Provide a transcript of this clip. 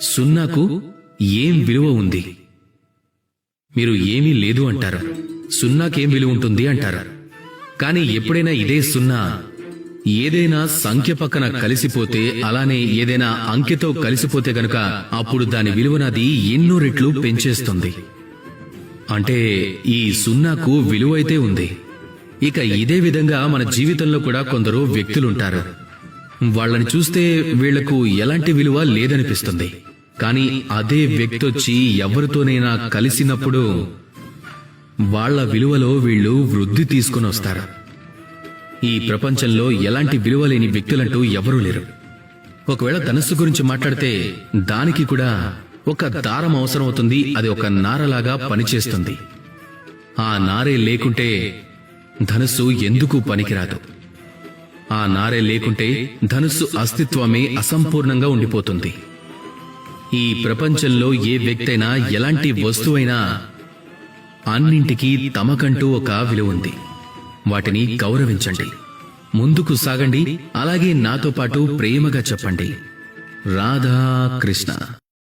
సున్నాకు ఏం విలువ ఉంది? మీరు ఏమీ లేదు అంటారు. సున్నాకేం విలువ ఉంటుంది అంటారు. కానీ ఎప్పుడైనా ఇదే సున్నా ఏదైనా సంఖ్య పక్కన కలిసిపోతే, అలానే ఏదైనా అంకెతో కలిసిపోతే గనుక అప్పుడు దాని విలువనది ఎన్నో రెట్లు పెంచేస్తుంది. అంటే ఈ సున్నాకు విలువైతే ఉంది. ఇక ఇదే విధంగా మన జీవితంలో కూడా కొందరు వ్యక్తులుంటారు. వాళ్ళని చూస్తే వీళ్లకు ఎలాంటి విలువ లేదనిపిస్తుంది. కానీ అదే వ్యక్తి వచ్చి ఎవరితోనైనా కలిసినప్పుడు వాళ్ల విలువలో వీళ్ళు వృద్ధి తీసుకుని వస్తారు. ఈ ప్రపంచంలో ఎలాంటి విలువ లేని వ్యక్తులంటూ ఎవరూ లేరు. ఒకవేళ ధనస్సు గురించి మాట్లాడితే దానికి కూడా ఒక దారం అవసరం అవుతుంది. అది ఒక నారలాగా పనిచేస్తుంది. ఆ నారే లేకుంటే ధనస్సు ఎందుకు పనికిరాదు. ఆ నారే లేకుంటే ధనస్సు అస్తిత్వమే అసంపూర్ణంగా ఉండిపోతుంది. ఈ ప్రపంచంలో ఏ వ్యక్తైనా ఎలాంటి వస్తువైనా అన్నింటికీ తమకంటూ ఒక విలువ ఉంది. వాటిని గౌరవించండి, ముందుకు సాగండి. అలాగే నాతో పాటు ప్రేమగా చెప్పండి, రాధా కృష్ణ.